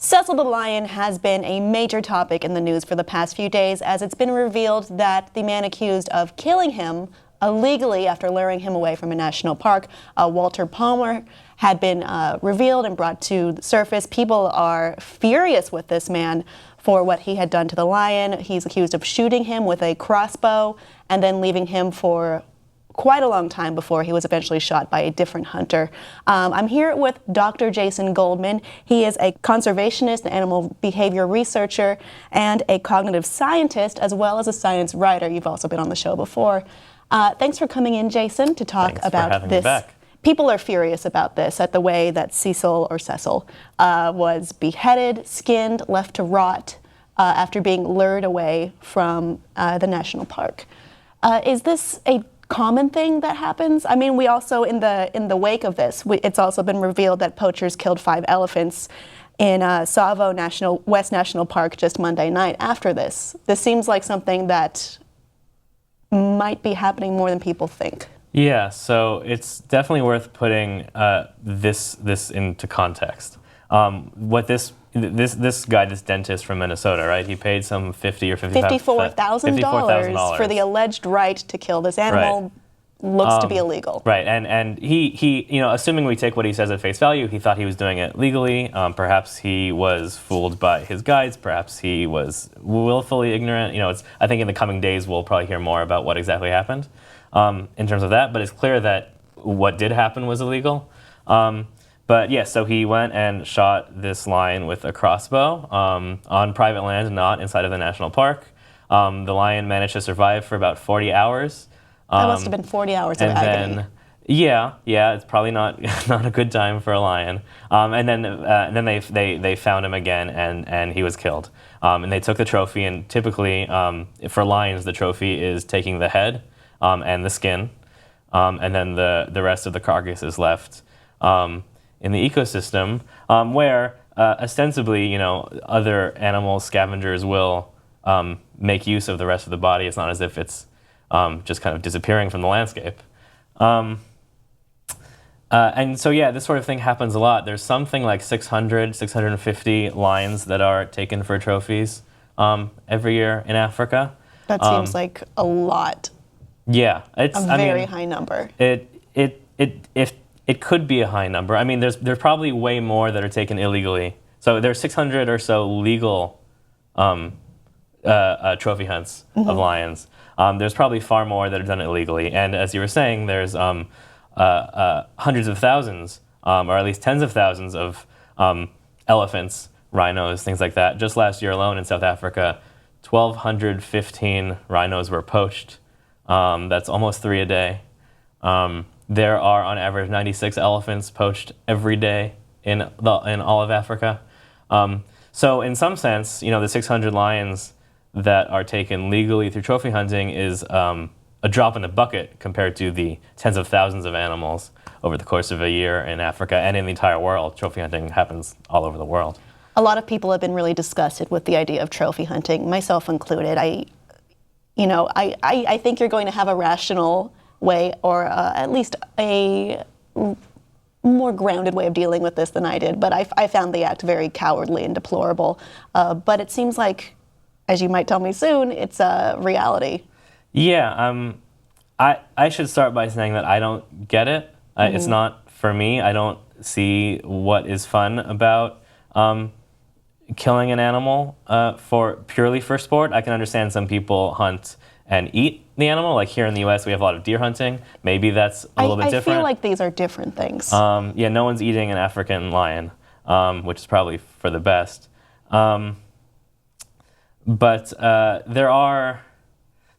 Cecil the Lion has been a major topic in the news for the past few days, as it's been revealed that the man accused of killing him illegally after luring him away from a national park, Walter Palmer, had been revealed and brought to the surface. People are furious with this man for what he had done to the lion. He's accused of shooting him with a crossbow and then leaving him for quite a long time before he was eventually shot by a different hunter. I'm here with Dr. Jason Goldman. He is a conservationist, an animal behavior researcher, and a cognitive scientist, as well as a science writer. You've also been on the show before. Thanks for coming in, Jason, to talk about this. People are furious about this, at the way that Cecil was beheaded, skinned, left to rot after being lured away from the national park. Is this a common thing that happens? I mean, we also, in the wake of this, it's also been revealed that poachers killed 5 elephants in Tsavo West National Park just Monday night after this. This seems like something that might be happening more than people think. Yeah, so it's definitely worth putting this into context. What this guy, this dentist from Minnesota, right? He paid some $54,000 for the alleged right to kill this animal. Right. Looks to be illegal. Right, and he, you know, assuming we take what he says at face value, he thought he was doing it legally. Perhaps he was fooled by his guides. Perhaps he was willfully ignorant. You know, I think in the coming days we'll probably hear more about what exactly happened in terms of that. But it's clear that what did happen was illegal. But yeah, so he went and shot this lion with a crossbow on private land, not inside of the national park. The lion managed to survive for about 40 hours. That must have been 40 hours of agony. Then, yeah, it's probably not a good time for a lion. And then they found him again, and he was killed. And they took the trophy, and typically for lions, the trophy is taking the head and the skin, and then the rest of the carcass is left in the ecosystem, where ostensibly, you know, other animals, scavengers, will make use of the rest of the body. It's not as if it's just kind of disappearing from the landscape. And so, yeah, this sort of thing happens a lot. There's something like 650 lions that are taken for trophies every year in Africa. That seems like a lot. Yeah, it's a very high number. It could be a high number. I mean, there's probably way more that are taken illegally. So there's 600 or so legal trophy hunts of lions. There's probably far more that are done illegally. And as you were saying, there's hundreds of thousands, or at least tens of thousands of elephants, rhinos, things like that. Just last year alone in South Africa, 1,215 rhinos were poached. That's almost 3 a day. There are, on average, 96 elephants poached every day in all of Africa. So in some sense, you know, the 600 lions that are taken legally through trophy hunting is a drop in the bucket compared to the tens of thousands of animals over the course of a year in Africa and in the entire world. Trophy hunting happens all over the world. A lot of people have been really disgusted with the idea of trophy hunting, myself included. I think you're going to have a rational way, or at least a more grounded way of dealing with this than I did. But I found the act very cowardly and deplorable. But it seems like, as you might tell me soon, it's a reality. Yeah, I should start by saying that I don't get it. It's not for me. I don't see what is fun about killing an animal purely for sport. I can understand some people hunt and eat the animal. Like here in the U.S., we have a lot of deer hunting. Maybe that's a little bit different. I feel like these are different things. Yeah, no one's eating an African lion, which is probably for the best. But there are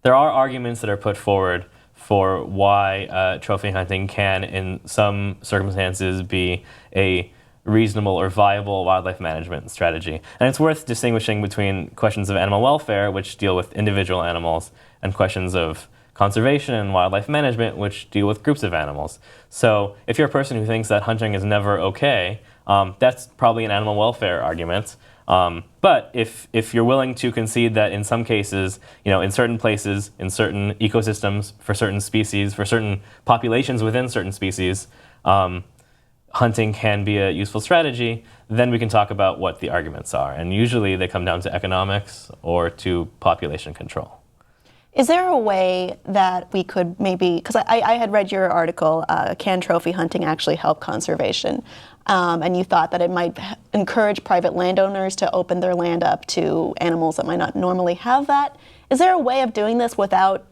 arguments that are put forward for why trophy hunting can, in some circumstances, be a reasonable or viable wildlife management strategy. And it's worth distinguishing between questions of animal welfare, which deal with individual animals, and questions of conservation and wildlife management, which deal with groups of animals. So if you're a person who thinks that hunting is never okay, that's probably an animal welfare argument. But if you're willing to concede that in some cases, you know, in certain places, in certain ecosystems, for certain species, for certain populations within certain species, hunting can be a useful strategy, then we can talk about what the arguments are. And usually they come down to economics or to population control. Is there a way that we could maybe, because I had read your article, can trophy hunting actually help conservation? And you thought that it might encourage private landowners to open their land up to animals that might not normally have that. Is there a way of doing this without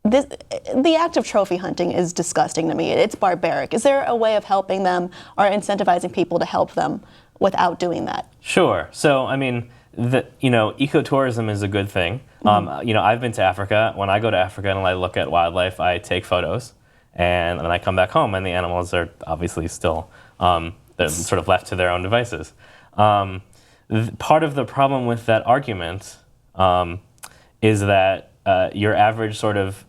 this? The act of trophy hunting is disgusting to me. It's barbaric. Is there a way of helping them or incentivizing people to help them without doing that? Sure. So, I mean, ecotourism is a good thing. I've been to Africa. When I go to Africa and I look at wildlife, I take photos. And then I come back home and the animals are obviously still they're sort of left to their own devices. Part of the problem with that argument is that your average sort of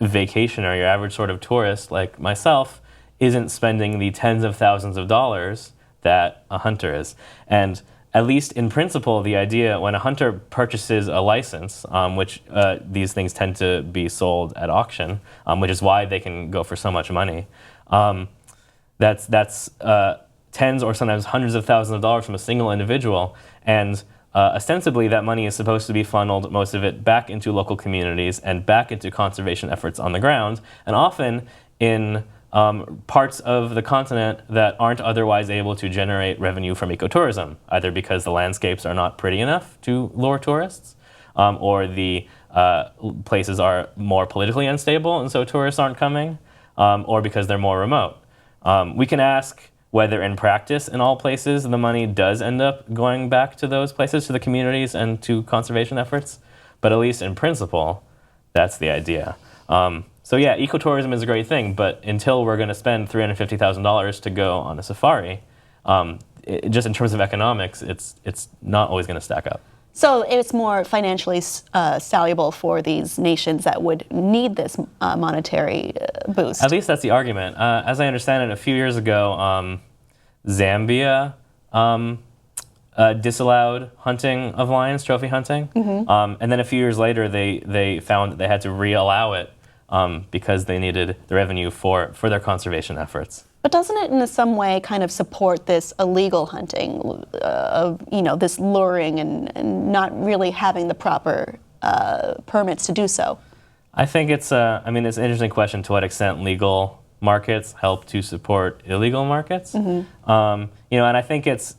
vacationer, your average sort of tourist like myself, isn't spending the tens of thousands of dollars that a hunter is. And at least in principle, the idea when a hunter purchases a license, which these things tend to be sold at auction, which is why they can go for so much money, that's tens or sometimes hundreds of thousands of dollars from a single individual. And ostensibly, that money is supposed to be funneled, most of it, back into local communities and back into conservation efforts on the ground, and often in parts of the continent that aren't otherwise able to generate revenue from ecotourism, either because the landscapes are not pretty enough to lure tourists, or the places are more politically unstable and so tourists aren't coming, or because they're more remote. We can ask whether in practice in all places the money does end up going back to those places, to the communities and to conservation efforts, but at least in principle, that's the idea. So yeah, ecotourism is a great thing, but until we're going to spend $350,000 to go on a safari, just in terms of economics, it's not always going to stack up. So it's more financially soluble for these nations that would need this monetary boost. At least that's the argument. As I understand it, a few years ago, Zambia disallowed hunting of lions, trophy hunting, and then a few years later, they found that they had to re-allow it because they needed the revenue for their conservation efforts. But doesn't it in some way kind of support this illegal hunting, this luring and not really having the proper permits to do so? I think it's an interesting question to what extent legal markets help to support illegal markets. And I think it's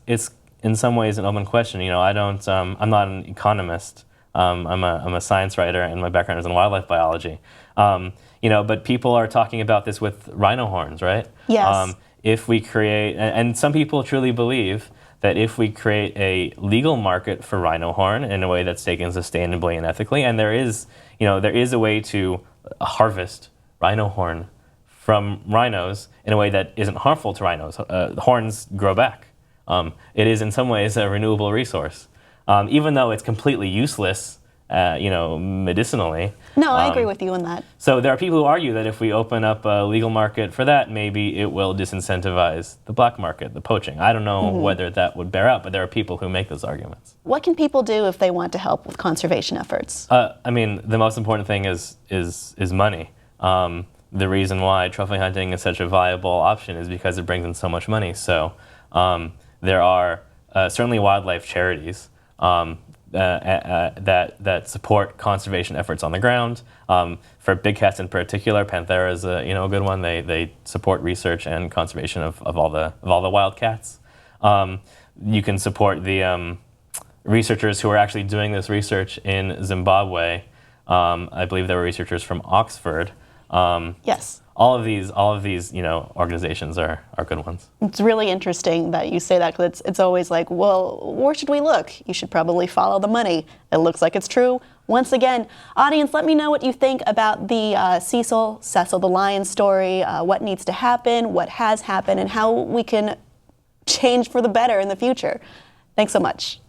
in some ways an open question. I'm not an economist. I'm a science writer, and my background is in wildlife biology. But people are talking about this with rhino horns, right? Yes. If we create, and some people truly believe that if we create a legal market for rhino horn in a way that's taken sustainably and ethically, and there is a way to harvest rhino horn from rhinos in a way that isn't harmful to rhinos. Horns grow back. It is in some ways a renewable resource, even though it's completely useless. Medicinally. No, I agree with you on that. So there are people who argue that if we open up a legal market for that, maybe it will disincentivize the black market, the poaching. I don't know whether that would bear out, but there are people who make those arguments. What can people do if they want to help with conservation efforts? The most important thing is money. The reason why trophy hunting is such a viable option is because it brings in so much money. So there are certainly wildlife charities that support conservation efforts on the ground. For big cats in particular, Panthera is a good one. They support research and conservation of all the wild cats. You can support the researchers who are actually doing this research in Zimbabwe. I believe there were researchers from Oxford. Yes. All of these, organizations are good ones. It's really interesting that you say that, because it's always like, well, where should we look? You should probably follow the money. It looks like it's true. Once again, audience, let me know what you think about the Cecil the Lion story, what needs to happen, what has happened, and how we can change for the better in the future. Thanks so much.